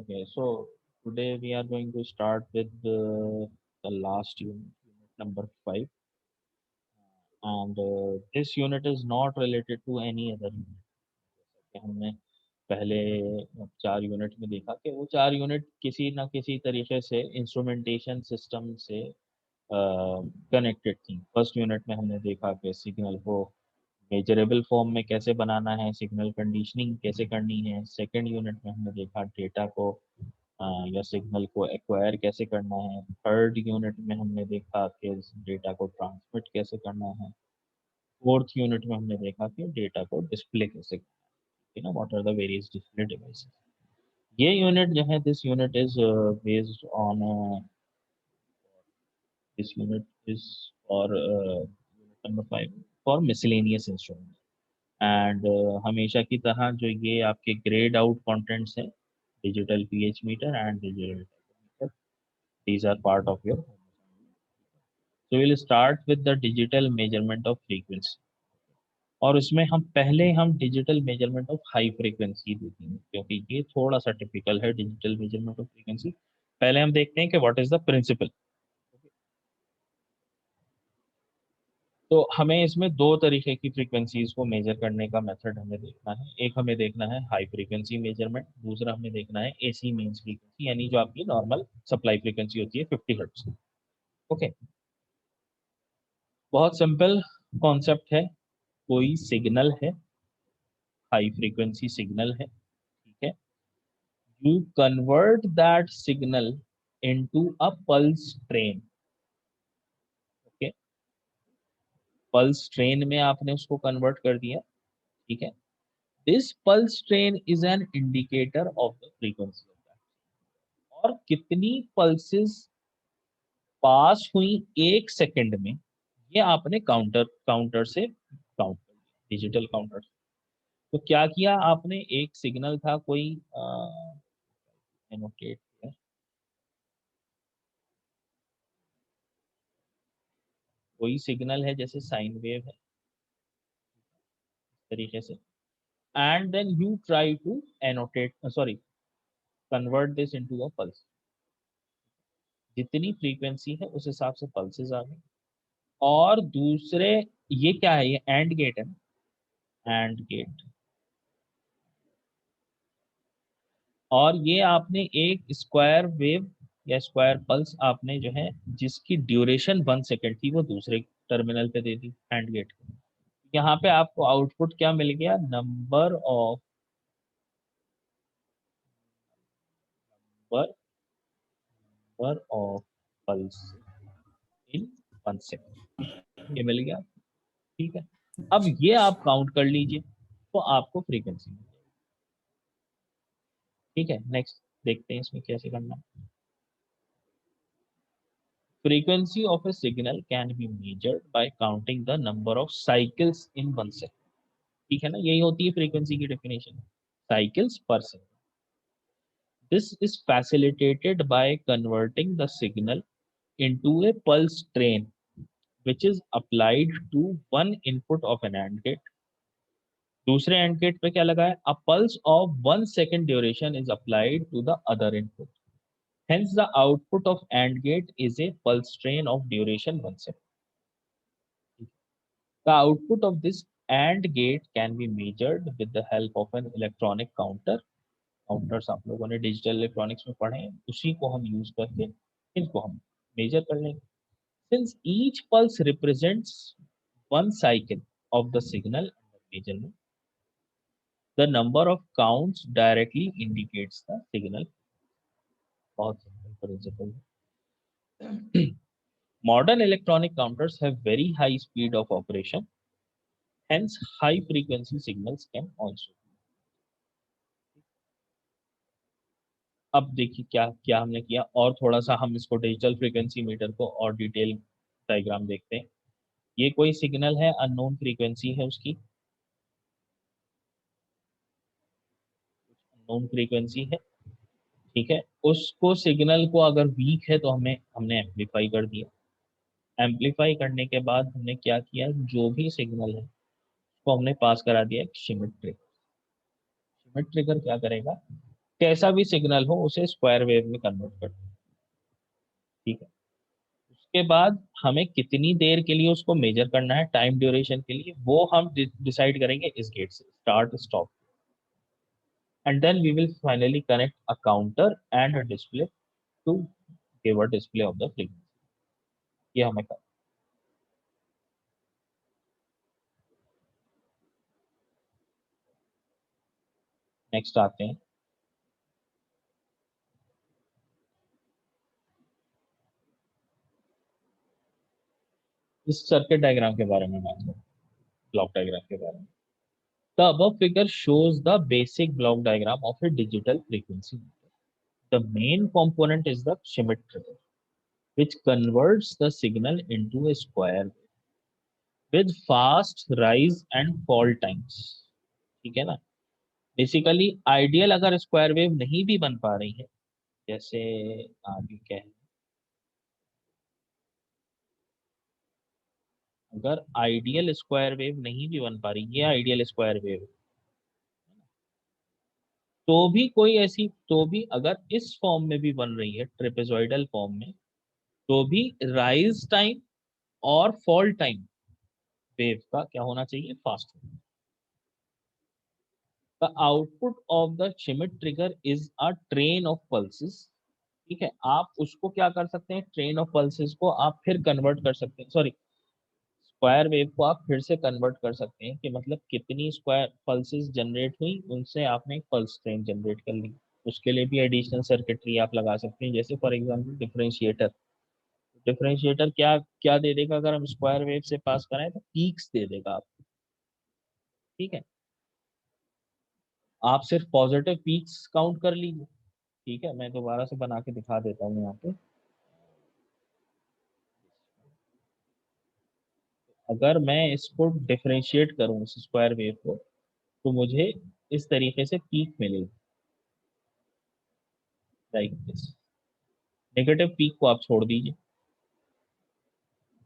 Okay, so today we are going to start with the last unit, unit number 5, and this unit is not related to any other unit. कि हमने पहले 4 unit में देखा कि वो 4 unit किसी ना किसी तरीके से इंस्ट्रूमेंटेशन सिस्टम से कनेक्टेड थी। फर्स्ट यूनिट में हमने देखा कि सिग्नल को मेजरेबल फॉर्म में कैसे बनाना है, सिग्नल कंडीशनिंग कैसे करनी है। सेकंड यूनिट में हमने देखा डेटा को या सिग्नल को एक्वायर कैसे करना है। थर्ड यूनिट में हमने देखा कि डेटा को ट्रांसमिट कैसे करना है। फोर्थ यूनिट में हमने देखा कि डेटा को डिस्प्ले कैसे करना है, what are the various display devices. ये यूनिट जो है, this unit is based on this unit is for unit number 5 for miscellaneous instrument. And हमेशा की तरह जो ये आपके ग्रेड आउट कंटेंट्स हैं, digital pH meter and digital meter, these are part of your homework. So we'll start with the digital measurement of frequency, और उसमें हम digital measurement of high frequency देखेंगे क्योंकि ये थोड़ा सा टिपिकल है। डिजिटल मेजरमेंट ऑफ फ्रीक्वेंसी पहले हम देखते हैं कि व्हाट इज द प्रिंसिपल। तो हमें इसमें दो तरीके की फ्रीक्वेंसीज को मेजर करने का मेथड हमें देखना है। एक हमें देखना है हाई फ्रीक्वेंसी मेजरमेंट, दूसरा हमें देखना है एसी मेन्स फ्रीक्वेंसी, यानी जो आपकी नॉर्मल सप्लाई फ्रीक्वेंसी होती है 50 हर्ट्ज। ओके, बहुत सिंपल कॉन्सेप्ट है। कोई सिग्नल है, हाई फ्रीक्वेंसी सिग्नल है, ठीक है। You convert that signal into a pulse train. Okay, pulse train में आपने उसको कन्वर्ट कर दिया, ठीक है। This pulse train is an indicator of the frequency of that. और कितनी पल्सेस पास हुई एक सेकंड में, ये आपने काउंटर से काउंट कर दिया, डिजिटल काउंटर। तो क्या किया आपने, एक सिग्नल था कोई एनोटेट किया, कोई सिग्नल है जैसे साइन वेव है, इस तरीके से। And then you try to annotate, sorry, convert this into a pulse. जितनी फ्रीक्वेंसी है उस हिसाब से पल्सेस आ गई। और दूसरे, ये क्या है, ये एंड गेट है, एंड गेट। और ये आपने एक स्क्वायर वेव या स्क्वायर पल्स आपने जो है, जिसकी ड्यूरेशन 1 सेकेंड थी, वो दूसरे टर्मिनल पे दे दी एंड गेट के। यहाँ पे आपको आउटपुट क्या मिल गया, number of pulse in 1 second, ये मिल गया, ठीक है। अब ये आप काउंट कर लीजिए तो आपको फ्रीक्वेंसी मिल जाएगी, ठीक है। नेक्स्ट देखते हैं इसमें कैसे करना है। Frequency of a signal can be measured by counting the number of cycles in 1 second। ठीक है ना, यही होती है फ्रीक्वेंसी की डेफिनेशन, साइकिल्स पर second. This is facilitated by converting the signal into a pulse train which is applied to one input of an AND gate। दूसरे AND gate पे क्या लगा है, a pulse of 1 second duration is applied to the other input। Hence the output of AND gate is a pulse train of duration 1 second। The output of this AND gate can be measured with the help of an electronic counter। Counters आप लोगों ने digital electronics में पढ़े हैं, उसी को हम use करके इनको हम मेजर कर लेंगे। Since each pulse represents one cycle of the signal under measurement, the number of counts directly indicates the signal। बहुत सिंपल प्रिंसिपल है। Modern electronic counters have very high speed of operation, hence high frequency signals can also। अब देखिए क्या क्या हमने किया, और थोड़ा सा हम इसको डिजिटल फ्रीक्वेंसी मीटर को और डिटेल डायग्राम देखते हैं। ये कोई सिग्नल है, अननोन फ्रीक्वेंसी है उसकी, अननोन फ्रीक्वेंसी है, ठीक है। उसको सिग्नल को अगर वीक है तो हमने एम्पलीफाई कर दिया। एम्पलीफाई करने के बाद हमने क्या किया, जो भी सिग्नल है उसको हमने पास करा दिया एक शिमिट ट्रिगर। शिमिट ट्रिगर क्या करेगा, कैसा भी सिग्नल हो उसे स्क्वायर वेव में कन्वर्ट कर दो। ठीक है। उसके बाद हमें कितनी देर के लिए उसको मेजर करना है, टाइम ड्यूरेशन के लिए, वो हम डिसाइड करेंगे इस गेट से, start stop. And then we will finally connect a counter and a display to give a display of the frequency. ये हमें करना। नेक्स्ट आते हैं इस सर्किट डायग्राम के बारे में बात करें, ब्लॉक डायग्राम के बारे में। The above figure shows the basic block diagram of a digital frequency meter. The main component is the Schmitt trigger, which converts the signal into a square wave with fast rise and fall times. ठीक है ना। Basically ideal अगर square wave नहीं भी बन पा रही है, जैसे आगे क्या है, अगर आइडियल स्क्वायर वेव नहीं भी बन पा रही, ये आइडियल स्क्वायर वेव, तो भी कोई ऐसी, तो भी अगर इस फॉर्म में भी बन रही है ट्रेपेजॉइडल फॉर्म में, तो भी राइज टाइम और फॉल टाइम वेव का क्या होना चाहिए, fast. The output of the Schmidt trigger is a train of pulses. ठीक है, आप उसको क्या कर सकते हैं, ट्रेन ऑफ पल्सेस को आप फिर कन्वर्ट कर सकते हैं, सॉरी, स्क्वायर वेव को आप फिर से कन्वर्ट कर सकते हैं, कि मतलब कितनी स्क्वायर पल्सेस जनरेट हुई, उनसे आपने एक पल्स ट्रेन जनरेट कर ली। उसके लिए भी एडिशनल सर्किटरी आप लगा सकते हैं, जैसे फॉर एग्जांपल डिफरेंशिएटर। डिफरेंशिएटर क्या क्या दे देगा, अगर हम स्क्वायर वेव से पास कराएं तो पीक्स दे देगा आप। ठीक है, आप सिर्फ पॉजिटिव पीक्स काउंट कर लीजिए। ठीक है, मैं दोबारा से बना के दिखा देता हूँ यहाँ पे। अगर मैं इसको डिफरेंशिएट करूँ इस स्क्वायर वेव को, तो मुझे इस तरीके से पीक मिलेगी, लाइक दिस। नेगेटिव पीक को आप छोड़ दीजिए,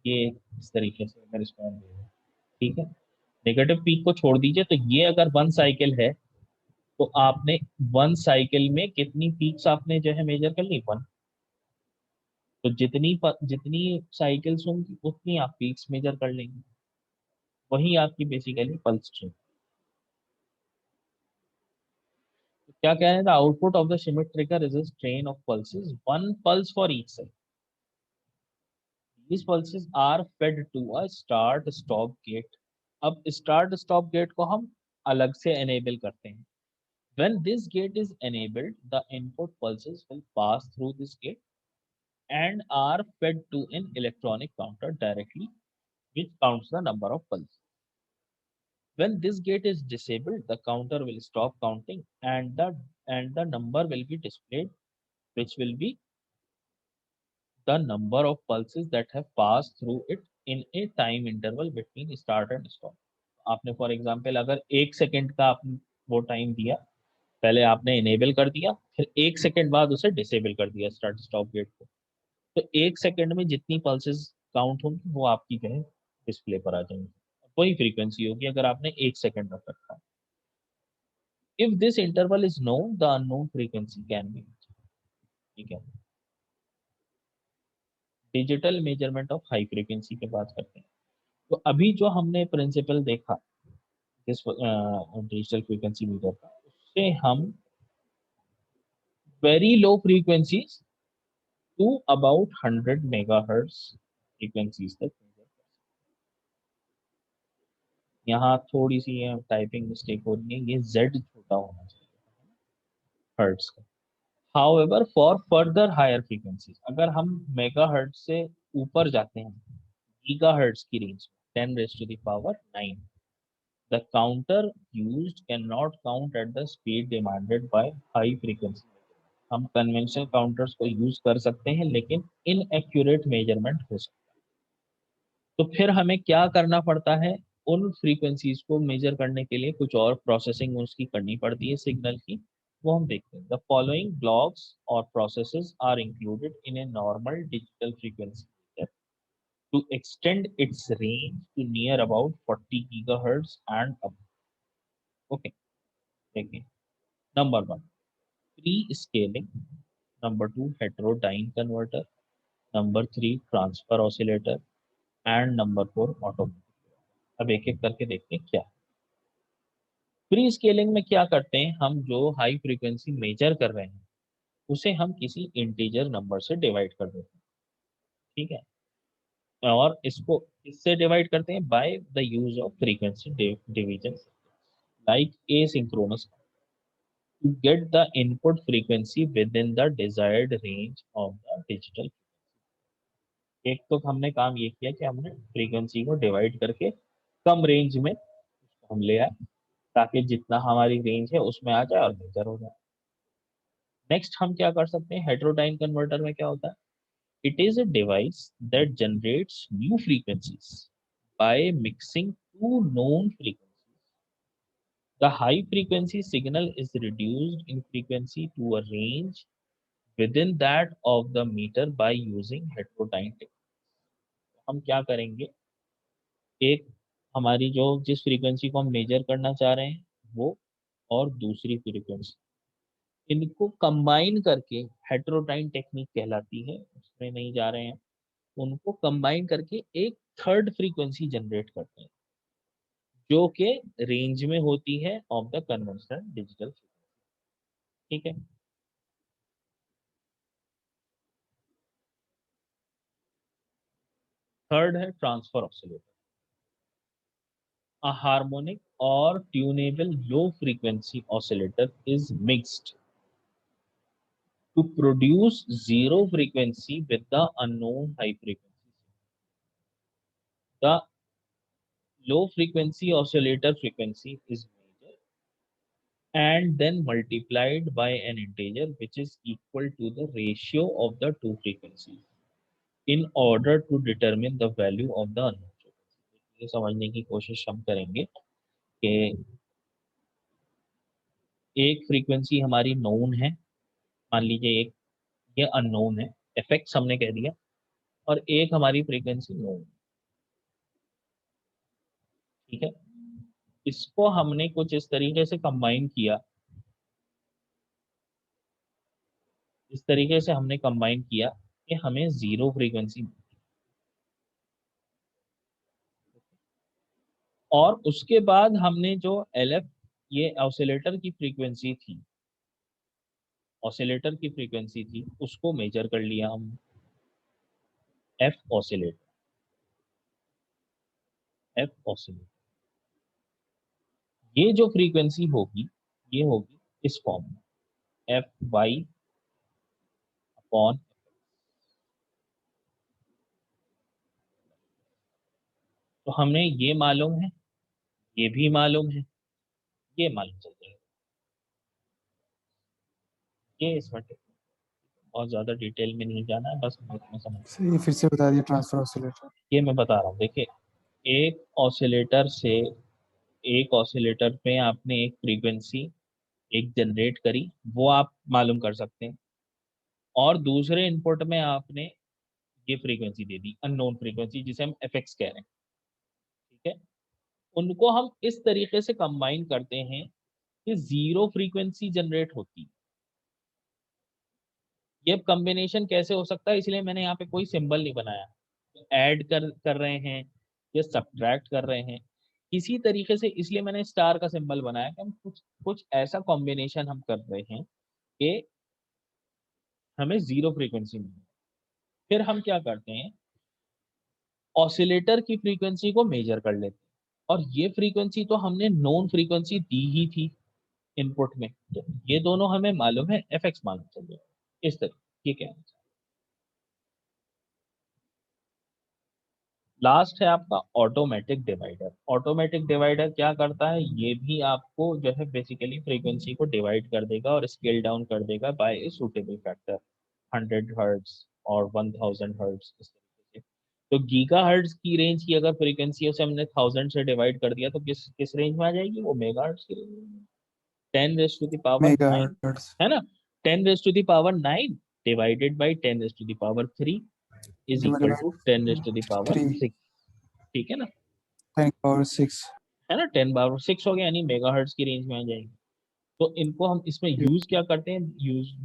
ये इस तरीके से अगर स्क्वायर वेव है। ठीक है, नेगेटिव पीक को छोड़ दीजिए, तो ये अगर वन साइकिल है, तो आपने वन साइकिल में कितनी पीक्स आपने जो है मेजर कर ली, वन। तो जितनी साइकिल्स होंगी उतनी आप पीक्स मेजर कर लेंगे। वही आपकी बेसिकली पल्स ट्रेन। तो क्या कह रहे हैं, the output of the Schmidt trigger is a train of pulses, one pulse for each side. These pulses are fed to a start stop gate. अब स्टार्ट स्टॉप गेट को हम अलग से enable करते हैं। When this gate is enabled, the input pulses will pass through this gate and are fed to an electronic counter directly, which counts the number of pulses. When this gate is disabled, the counter will stop counting and the number will be displayed, which will be the number of pulses that have passed through it in a time interval between start and stop. आपने for example अगर 1 second का आपने वो time दिया, पहले आपने enable कर दिया, फिर 1 सेकंड बाद उसे डिसेबल कर दिया स्टार्ट स्टॉप गेट को, तो 1 सेकंड में जितनी पल्सेस काउंट होंगी वो आपकी जो है डिस्प्ले पर आ जाएंगी। वही फ्रीक्वेंसी होगी अगर आपने 1 सेकंड रख रखा है। If this interval is known, the unknown frequency can be. ठीक है, digital measurement of high frequency की बात करते हैं। तो अभी जो हमने प्रिंसिपल देखा इस डिजिटल फ्रीक्वेंसी मीटर का, उससे हम very low frequencies to about 100 megahertz frequencies तक measure कर सकते हैं। यहाँ थोड़ी सी टाइपिंग मिस्टेक हो रही है, ये जेड छोटा होना चाहिए हर्ट्स का। However for further higher frequencies, अगर हम मेगाहर्ट्ज से ऊपर जाते हैं गीगाहर्ट्ज की range, 10 raised to the power 9, the counter used cannot count at the speed demanded by high frequency। हम कन्वेंशनल काउंटर्स को यूज कर सकते हैं, लेकिन इनएक्यूरेट मेजरमेंट हो सकता है। तो फिर हमें क्या करना पड़ता है, उन फ्रीक्वेंसीज को मेजर करने के लिए कुछ और प्रोसेसिंग उसकी करनी पड़ती है सिग्नल की, वो हम देखते हैं। द फॉलोइंग ब्लॉक्स और processes are included in a normal digital frequency to extend its range to near about 40 gigahertz and up. Okay, देखिए, number one, pre scaling, number 2 heterodyne converter, number 3 transfer oscillator and number 4 automatic. अब एक एक करके देखते हैं क्या। Pre scaling में क्या करते हैं, हम जो हाई फ्रीक्वेंसी मेजर कर रहे हैं उसे हम किसी इंटीजर नंबर से डिवाइड कर देते हैं, ठीक है, और इसको इससे डिवाइड करते हैं by the use of frequency division like asynchronous to get the input frequency within the desired range of the digital। एक तो हमने काम ये किया कि हमने फ्रीक्वेंसी को डिवाइड करके कम रेंज में उसको हम ले आए ताकि जितना हमारी रेंज है उसमें आ जाए और बेहतर हो जाए। नेक्स्ट हम क्या कर सकते हैं, हेटेरोडाइन कन्वर्टर में क्या होता है, it is a device that generates new frequencies by mixing two known frequencies. The high frequency signal is reduced in frequency to a range within that of the meter by using heterodyne technique। हम क्या करेंगे, एक हमारी जो जिस frequency को हम major करना चाह रहे हैं वो, और दूसरी फ्रीक्वेंसी, इनको कंबाइन करके, हेटेरोडाइन टेक्निक कहलाती है, उसमें नहीं जा रहे हैं, उनको कंबाइन करके एक थर्ड फ्रीक्वेंसी जनरेट करते हैं जो कि रेंज में होती है of the conventional digital frequency, ठीक है। थर्ड है transfer oscillator, a harmonic or tunable low frequency oscillator is mixed to produce zero frequency with the unknown high frequency। The low frequency oscillator frequency is measured and then multiplied by an integer which is equal to the ratio of the two frequencies in order to determine the value of the unknown frequency। ये समझने की कोशिश हम करेंगे कि एक frequency हमारी known है, मान लीजिए एक ये अननोन है, एफएक्स हमने कह दिया, और एक हमारी फ्रीक्वेंसी नोन, ठीक है। इसको हमने कुछ इस तरीके से कंबाइन किया, इस तरीके से हमने कंबाइन किया कि हमें जीरो फ्रीक्वेंसी, और उसके बाद हमने जो एलएफ, ये ऑसिलेटर की फ्रीक्वेंसी थी, ऑसिलेटर की फ्रीक्वेंसी थी उसको मेजर कर लिया हम, एफ ऑसिलेटर, एफ ऑसिलेटर, ये जो फ्रीक्वेंसी होगी ये होगी इस फॉर्म में, एफ वाई अपॉन। तो हमें ये मालूम है, ये भी मालूम है, ये मालूम चल जाएगा, ये इसमें बहुत ज्यादा डिटेल में नहीं जाना है, बस में समझ। सही, फिर से बता दिए ट्रांसफर ऑसिलेटर। ये मैं बता रहा हूँ, देखिए, एक ऑसिलेटर से, एक ऑसिलेटर पे आपने एक फ्रीक्वेंसी एक जनरेट करी, वो आप मालूम कर सकते हैं, और दूसरे इनपुट में आपने ये फ्रीक्वेंसी दे दी, अननोन फ्रीक्वेंसी जिसे हम एफएक्स कह रहे हैं, ठीक है। उनको हम इस तरीके से कंबाइन करते हैं कि जीरो फ्रीक्वेंसी जनरेट होती है। ये कॉम्बिनेशन कैसे हो सकता है, इसलिए मैंने यहाँ पे कोई सिंबल नहीं बनाया, ऐड कर रहे हैं या सब्ट्रैक्ट कर रहे हैं किसी तरीके से, इसलिए मैंने स्टार का सिंबल बनाया कि हम कुछ कुछ ऐसा कॉम्बिनेशन हम कर रहे हैं कि हमें जीरो फ्रीक्वेंसी मिले। फिर हम क्या करते हैं, ऑसिलेटर की फ्रीक्वेंसी को मेजर कर लेते हैं, और ये फ्रीक्वेंसी तो हमने नॉन फ्रीक्वेंसी दी ही थी इनपुट में, तो ये दोनों हमें मालूम है, एफएक्स मालूम चल गया, इस तरह, ठीक है। लास्ट है आपका ऑटोमेटिक डिवाइडर। ऑटोमेटिक डिवाइडर क्या करता है, ये भी आपको जो है बेसिकली फ्रीक्वेंसी को डिवाइड कर देगा और स्केल डाउन कर देगा bye a suitable factor, 100 hertz और 1000 हर्ट्ज, इस तरीके से। तो गीगा हर्ट्ज की रेंज की अगर फ्रीक्वेंसी उसे हमने 1000 से डिवाइड कर दिया तो किस किस रेंज में आ जाएगी, वो मेगा हर्ट्ज की रेंज में, 10⁻⁹ मेगाहर्ट्ज। है ना। 10⁻⁹ divided by 10⁻³ is divided equal by two 10⁻⁶, 3, ठीक है ना, 10 पावर 6। है ना। 10⁻⁶ हो गया, यानी मेगाहर्ट्ज की रेंज में आ जाएगी। तो इनको हम इसमें यूज क्या करते हैं,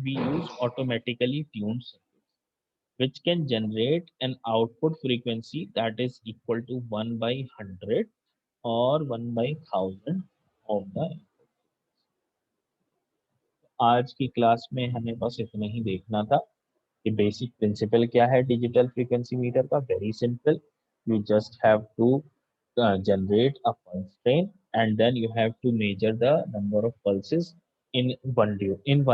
we use automatically tuned circuit which can generate an output frequency that is equal to 1/100 or 1/1000 of the। आज की क्लास में हमें बस इतना ही देखना था कि बेसिक प्रिंसिपल क्या है डिजिटल फ्रीक्वेंसी मीटर का। Very simple, you just have to generate a pulse train and then you have to measure the number of pulses in one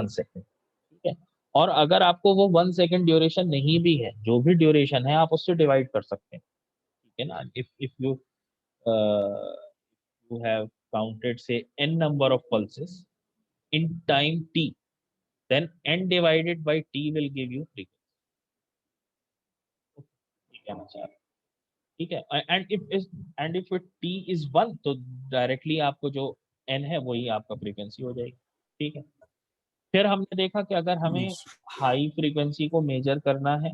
second, ठीक है। और अगर आपको वो 1 सेकेंड ड्यूरेशन नहीं भी है, जो भी ड्यूरेशन है आप उससे डिवाइड कर सकते हैं, ठीक है ना। If you have counted say n number of pulses in time t, then n divided by t will give you frequency, ठीक है ना सर, ठीक है। एंड इफ t इज 1 तो डायरेक्टली आपको जो n है वही आपका फ्रीक्वेंसी हो जाएगी, ठीक है। फिर हमने देखा कि अगर हमें Yes. हाई फ्रीक्वेंसी को मेजर करना है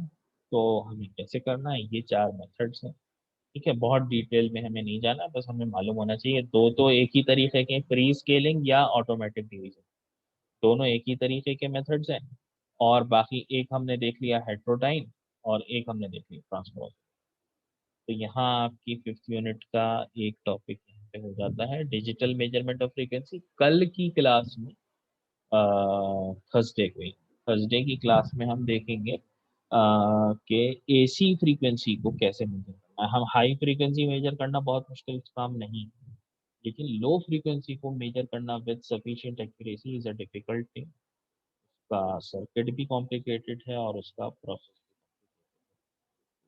तो हमें कैसे करना है, ये 4 मेथड्स हैं, ठीक है। बहुत डिटेल में हमें नहीं जाना, बस हमें मालूम होना चाहिए। दो तो एक ही तरीके के, फ्री स्केलिंग या ऑटोमेटिक डिवीजन, दोनों एक ही तरीके के मेथड्स हैं। और बाकी एक हमने देख लिया हेट्रोडाइन और एक हमने देख लिया ट्रांसफॉर्म। तो यहाँ आपकी 5th यूनिट का एक टॉपिक यहाँ पे हो जाता है डिजिटल मेजरमेंट ऑफ फ्रीक्वेंसी। कल की क्लास में थर्सडे की क्लास में हम देखेंगे कि एसी फ्रीक्वेंसी को कैसे मेजर करना है। हम हाई फ्रीक्वेंसी मेजर करना बहुत मुश्किल काम नहीं है, लेकिन लो फ्रीक्वेंसी को मेजर करना with sufficient accuracy is a difficult thing. उसका सर्किट भी कॉम्प्लिकेटेड है और उसका प्रोसेस,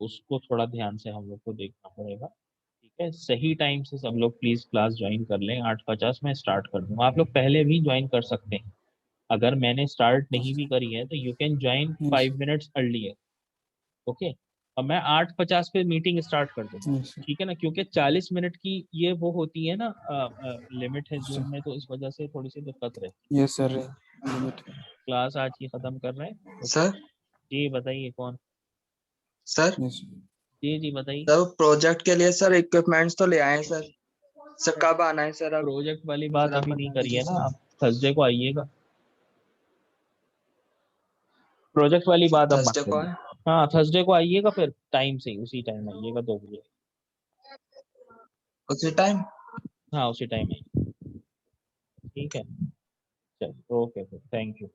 उसको थोड़ा ध्यान से हम लोग को देखना पड़ेगा, ठीक है। सही टाइम से सब लोग प्लीज क्लास ज्वाइन कर लें। 8:50 में स्टार्ट कर दूंगा, आप लोग पहले भी ज्वाइन कर सकते हैं। अगर मैंने स्टार्ट नहीं भी करी है तो you can join Yes. 5 minutes earlier, okay. और मैं 8:50 पे मीटिंग स्टार्ट कर दूंगा, Yes. ठीक है ना, क्योंकि 40 मिनट की ये वो होती है ना लिमिट है Sir. जूम में, तो इस वजह से थोड़ी सी दिक्कत रहती Yes, sir. है। Limit. क्लास आज की खत्म कर रहे हैं, ओके। सर जी बताइए कौन। Sir Yes. जी बताइए। सर प्रोजेक्ट के लिए सर इक्विपमेंट्स तो ले आए हैं सर। सर कब आना है सर? अब प्रोजेक्ट वाली बात सर आप अभी नहीं बता करी दीजिए है ना, सर। आप थर्सडे को आइएगा। प्रोजेक्ट वाली सर बात अब मत थर्सडे को करिए। है? हाँ थर्सडे को आइएगा, फिर टाइम से उसी टाइम आइएगा 2 बजे। उसी टाइम? हाँ उसी टाइम आइए, ठीक है। चलिए ओके, थैंक यू।